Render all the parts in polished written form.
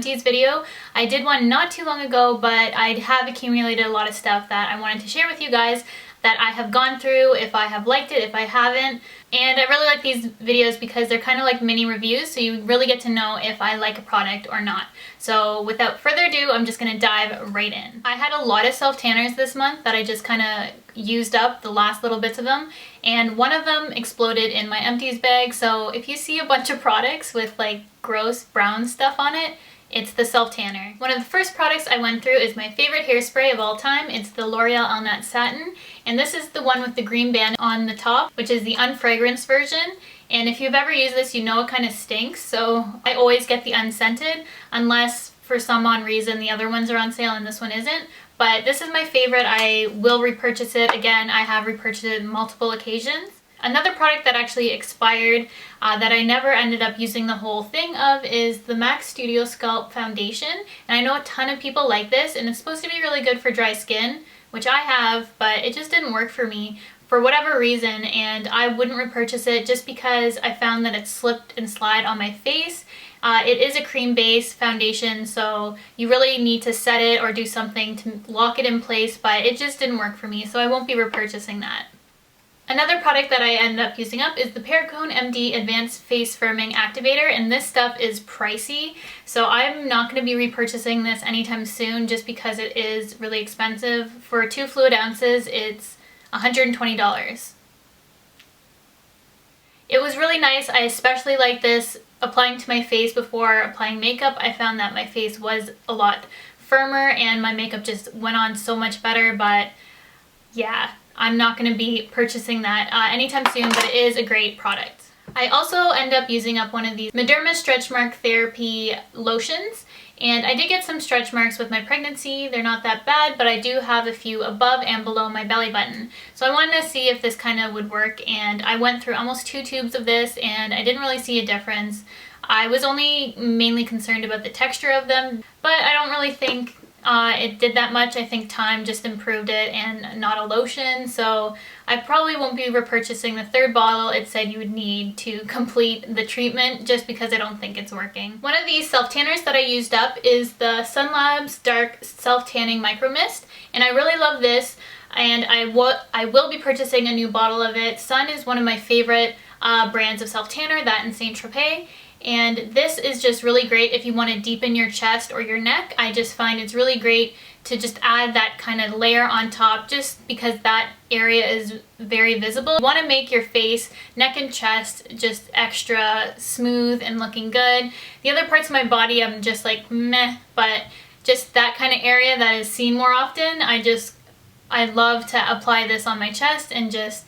Empties video. I did one not too long ago, but I have accumulated a lot of stuff that I wanted to share with you guys that I have gone through, if I have liked it, if I haven't. And I really like these videos because they're kind of like mini reviews, so you really get to know if I like a product or not. So without further ado, I'm just going to dive right in. I had a lot of self-tanners this month that I just kind of used up the last little bits of them, and one of them exploded in my Empties bag. So if you see a bunch of products with like gross brown stuff on it, it's the self-tanner. One of the first products I went through is my favorite hairspray of all time. It's the L'Oreal Elnett Satin, and this is the one with the green band on the top, which is the Unfragranced version. And if you've ever used this, you know it kind of stinks, so I always get the unscented, unless for some odd reason the other ones are on sale and this one isn't. But this is my favorite. I will repurchase it. Again, I have repurchased it on multiple occasions. Another product that actually expired that I never ended up using the whole thing of is the MAC Studio Sculpt Foundation. And I know a ton of people like this, and it's supposed to be really good for dry skin, which I have, but it just didn't work for me for whatever reason, and I wouldn't repurchase it just because I found that it slipped and slid on my face. It is a cream-based foundation, so you really need to set it or do something to lock it in place, but it just didn't work for me, so I won't be repurchasing that. Another product that I ended up using up is the Perricone MD Advanced Face Firming Activator, and this stuff is pricey, so I'm not going to be repurchasing this anytime soon just because it is really expensive. For 2 fluid ounces, it's $120. It was really nice. I especially like this applying to my face before applying makeup. I found that my face was a lot firmer and my makeup just went on so much better, but yeah, I'm not going to be purchasing that anytime soon, but it is a great product. I also end up using up one of these Mederma Stretch Mark Therapy lotions, and I did get some stretch marks with my pregnancy. They're not that bad, but I do have a few above and below my belly button. So I wanted to see if this kind of would work, and I went through almost 2 tubes of this and I didn't really see a difference. I was only mainly concerned about the texture of them, but I don't really think it did that much. I think time just improved it and not a lotion, so I probably won't be repurchasing the 3rd bottle. It said you would need to complete the treatment just because I don't think it's working. One of these self-tanners that I used up is the Sunlabs Dark Self-Tanning Micro Mist, and I really love this, and I will be purchasing a new bottle of it. Sun is one of my favorite brands of self-tanner, that and Saint Tropez. And this is just really great if you want to deepen your chest or your neck. I just find it's really great to just add that kind of layer on top just because that area is very visible. You want to make your face, neck and chest just extra smooth and looking good. The other parts of my body I'm just like meh, but just that kind of area that is seen more often, I love to apply this on my chest and just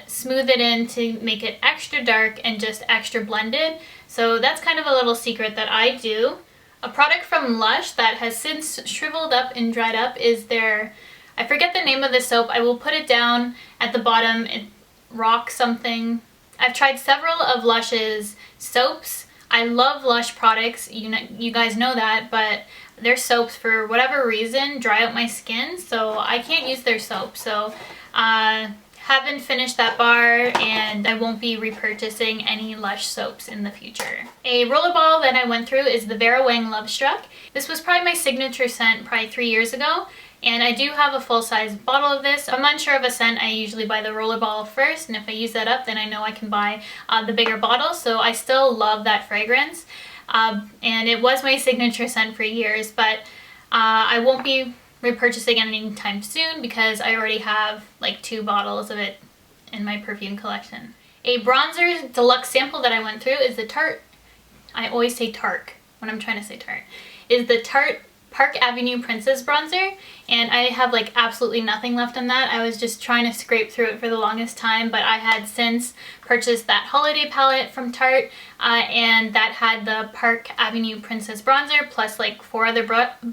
smooth it in to make it extra dark and just extra blended. So that's kind of a little secret that I do. A product from LUSH that has since shriveled up and dried up is their, I forget the name of the soap. I will put it down at the bottom. It Rock something. I've tried several of LUSH's soaps. I love LUSH products, you guys know that, but their soaps for whatever reason dry out my skin, so I can't use their soap. So haven't finished that bar, and I won't be repurchasing any LUSH soaps in the future. A rollerball that I went through is the Vera Wang Lovestruck. This was probably my signature scent probably 3 years ago, and I do have a full-size bottle of this. If I'm unsure of a scent, I usually buy the rollerball first, and if I use that up, then I know I can buy the bigger bottle, so I still love that fragrance. And it was my signature scent for years, but I won't be repurchasing it anytime soon because I already have like 2 bottles of it in my perfume collection. A bronzer deluxe sample that I went through is the Tarte, I always say Tarte when I'm trying to say Tarte, is the Tarte Park Avenue Princess bronzer, and I have like absolutely nothing left on that. I was just trying to scrape through it for the longest time, but I had since purchased that holiday palette from Tarte, and that had the Park Avenue Princess bronzer plus like 4 other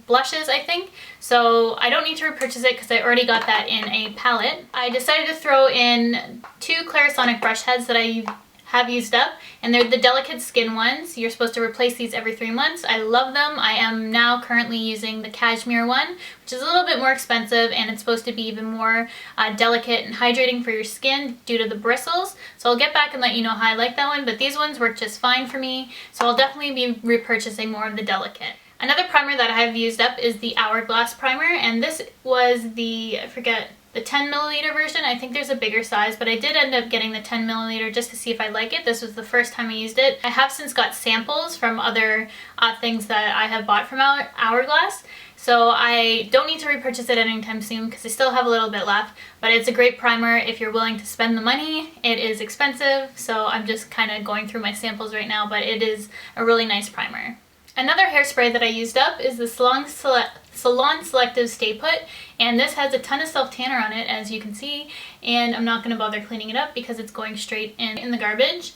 blushes, I think. So I don't need to repurchase it because I already got that in a palette. I decided to throw in 2 Clarisonic brush heads that I have used up, and they're the delicate skin ones. You're supposed to replace these every 3 months. I love them. I am now currently using the cashmere one, which is a little bit more expensive, and it's supposed to be even more delicate and hydrating for your skin due to the bristles. So I'll get back and let you know how I like that one, but these ones work just fine for me, so I'll definitely be repurchasing more of the delicate. Another primer that I have used up is the Hourglass primer, and this was the, I forget, the 10 milliliter version. I think there's a bigger size, but I did end up getting the 10 milliliter just to see if I like it. This was the first time I used it. I have since got samples from other things that I have bought from Hourglass, so I don't need to repurchase it anytime soon because I still have a little bit left, but it's a great primer if you're willing to spend the money. It is expensive, so I'm just kind of going through my samples right now, but it is a really nice primer. Another hairspray that I used up is the Salon Selectives Stay Put, and this has a ton of self-tanner on it, as you can see, and I'm not going to bother cleaning it up because it's going straight in the garbage.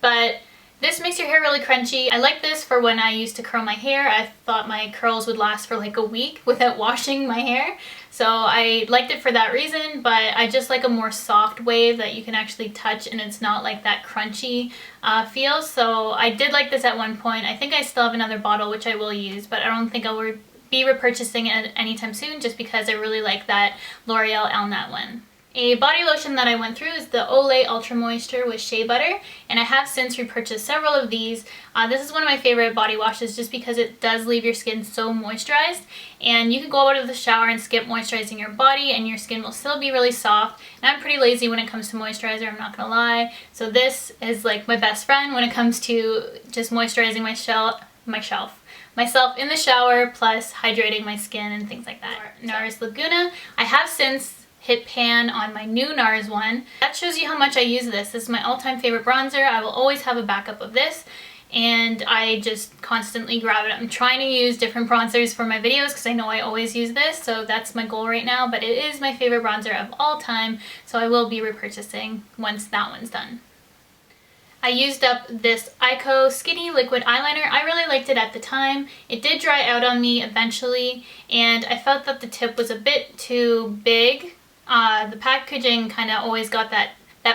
But this makes your hair really crunchy. I like this for when I used to curl my hair. I thought my curls would last for like a week without washing my hair, so I liked it for that reason, but I just like a more soft wave that you can actually touch and it's not like that crunchy feel. So I did like this at one point. I think I still have another bottle which I will use, but I don't think I will be repurchasing it anytime soon just because I really like that L'Oreal Elnett one. A body lotion that I went through is the Olay Ultra Moisture with Shea Butter, and I have since repurchased several of these. This is one of my favorite body washes just because it does leave your skin so moisturized, and you can go out of the shower and skip moisturizing your body and your skin will still be really soft. And I'm pretty lazy when it comes to moisturizer, I'm not gonna lie, so this is like my best friend when it comes to just moisturizing myself in the shower plus hydrating my skin and things like that. NARS Laguna. I have since hit pan on my new NARS one. That shows you how much I use this. This is my all-time favorite bronzer. I will always have a backup of this, and I just constantly grab it. I'm trying to use different bronzers for my videos because I know I always use this, so that's my goal right now, but it is my favorite bronzer of all time, so I will be repurchasing once that one's done. I used up this Eyeko Skinny Liquid Eyeliner. I really liked it at the time. It did dry out on me eventually, and I felt that the tip was a bit too big. The packaging kind of always got that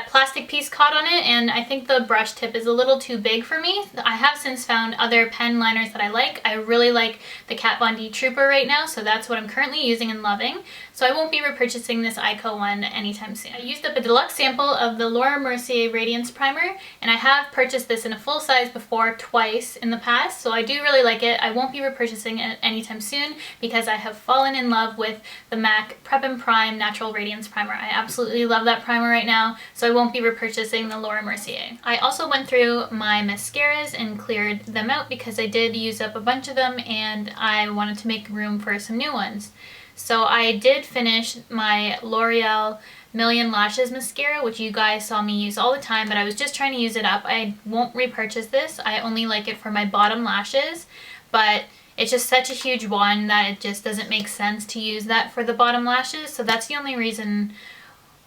plastic piece caught on it, and I think the brush tip is a little too big for me. I have since found other pen liners that I like. I really like the Kat Von D Trooper right now, so that's what I'm currently using and loving. So I won't be repurchasing this Eyeko one anytime soon. I used up a deluxe sample of the Laura Mercier Radiance Primer, and I have purchased this in a full size before twice in the past, so I do really like it. I won't be repurchasing it anytime soon because I have fallen in love with the MAC Prep and Prime Natural Radiance Primer. I absolutely love that primer right now, so I won't be repurchasing the Laura Mercier. I also went through my mascaras and cleared them out because I did use up a bunch of them and I wanted to make room for some new ones. So I did finish my L'Oreal Million Lashes mascara, which you guys saw me use all the time, but I was just trying to use it up. I won't repurchase this. I only like it for my bottom lashes, but it's just such a huge one that it just doesn't make sense to use that for the bottom lashes. So that's the only reason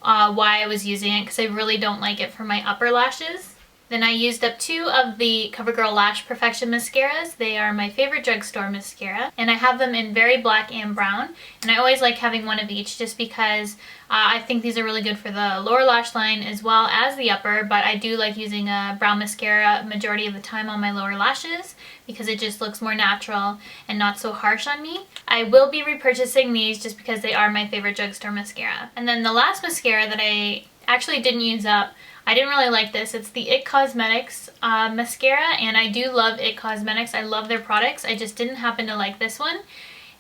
why I was using it, because I really don't like it for my upper lashes. Then I used up 2 of the CoverGirl Lash Perfection mascaras. They are my favorite drugstore mascara, and I have them in Very Black and Brown, and I always like having one of each just because I think these are really good for the lower lash line as well as the upper, but I do like using a brown mascara majority of the time on my lower lashes because it just looks more natural and not so harsh on me. I will be repurchasing these just because they are my favorite drugstore mascara. And then the last mascara that I actually didn't use up, I didn't really like this. It's the It Cosmetics mascara, and I do love It Cosmetics. I love their products. I just didn't happen to like this one.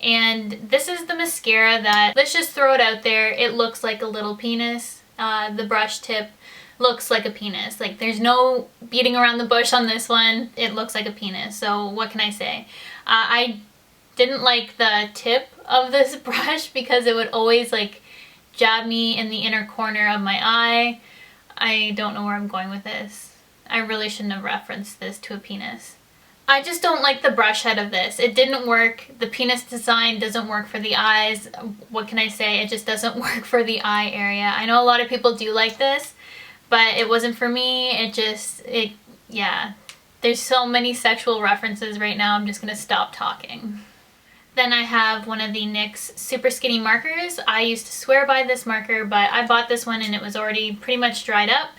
And this is the mascara that, let's just throw it out there, it looks like a little penis. The brush tip looks like a penis. Like, there's no beating around the bush on this one. It looks like a penis. So what can I say? I didn't like the tip of this brush because it would always like jab me in the inner corner of my eye. I don't know where I'm going with this. I really shouldn't have referenced this to a penis. I just don't like the brush head of this. It didn't work. The penis design doesn't work for the eyes. What can I say? It just doesn't work for the eye area. I know a lot of people do like this, but it wasn't for me. Yeah. There's so many sexual references right now, I'm just gonna stop talking. Then I have one of the NYX Super Skinny markers. I used to swear by this marker, but I bought this one and it was already pretty much dried up.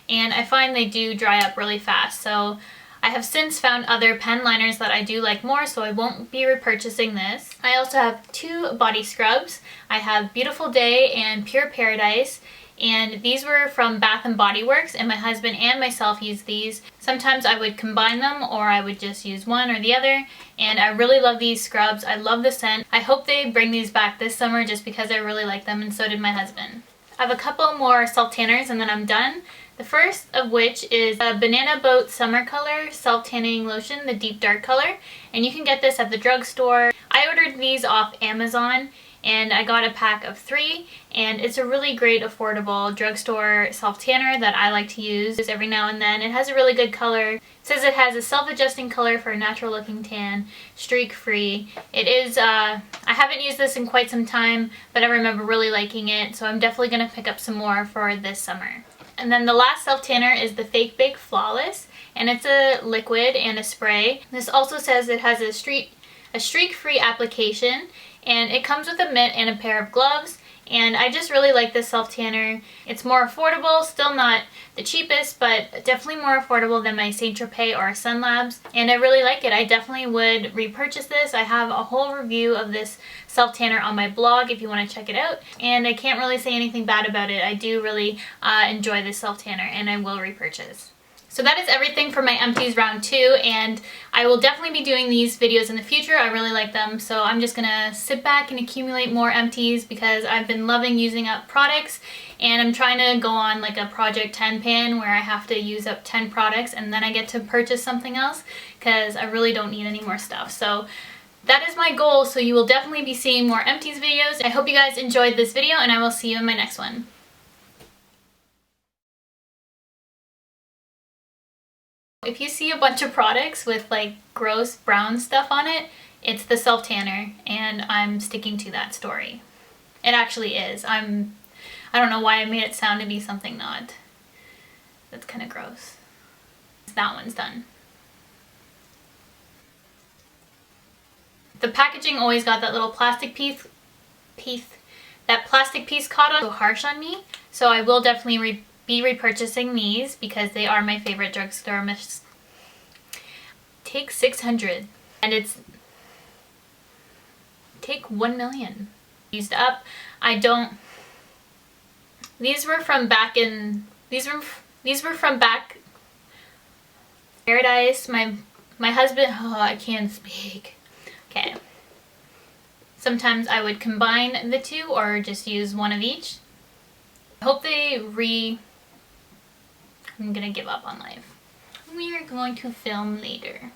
and I find they do dry up really fast. So I have since found other pen liners that I do like more, so I won't be repurchasing this. I also have 2 body scrubs. I have Beautiful Day and Pure Paradise, and these were from Bath & Body Works, and my husband and myself use these. Sometimes I would combine them, or I would just use one or the other, and I really love these scrubs. I love the scent. I hope they bring these back this summer just because I really like them, and so did my husband. I have a couple more self-tanners and then I'm done. The first of which is a Banana Boat Summer Color Self-Tanning Lotion, the deep dark color, and you can get this at the drugstore. I ordered these off Amazon and I got a pack of 3, and it's a really great affordable drugstore self-tanner that I like to use every now and then. It has a really good color. It says it has a self-adjusting color for a natural looking tan, streak free. It is, I haven't used this in quite some time, but I remember really liking it, so I'm definitely going to pick up some more for this summer. And then the last self-tanner is the Fake Bake Flawless, and it's a liquid and a spray. This also says it has a streak-free application, and it comes with a mitt and a pair of gloves, and I just really like this self-tanner. It's more affordable, still not the cheapest, but definitely more affordable than my Saint Tropez or Sunlabs, and I really like it. I definitely would repurchase this. I have a whole review of this self-tanner on my blog if you want to check it out, and I can't really say anything bad about it. I do really enjoy this self-tanner, and I will repurchase. So that is everything for my Empties round 2, and I will definitely be doing these videos in the future. I really like them, so I'm just gonna sit back and accumulate more Empties because I've been loving using up products, and I'm trying to go on like a Project 10 pan where I have to use up 10 products and then I get to purchase something else because I really don't need any more stuff. So that is my goal, so you will definitely be seeing more Empties videos. I hope you guys enjoyed this video, and I will see you in my next one. If you see a bunch of products with like gross brown stuff on it, it's the self-tanner, and I'm sticking to that story. It actually is. I don't know why I made it sound to be something not. That's kind of gross. That one's done. The packaging always got that little plastic piece caught on, so harsh on me, so I will definitely be repurchasing these because they are my favorite drugstore mists. Take 600 and it's take 1 million used up. I don't, these were from back Paradise. My husband, oh, I can't speak. Okay, sometimes I would combine the 2 or just use one of each. I hope I'm gonna give up on life. We are going to film later.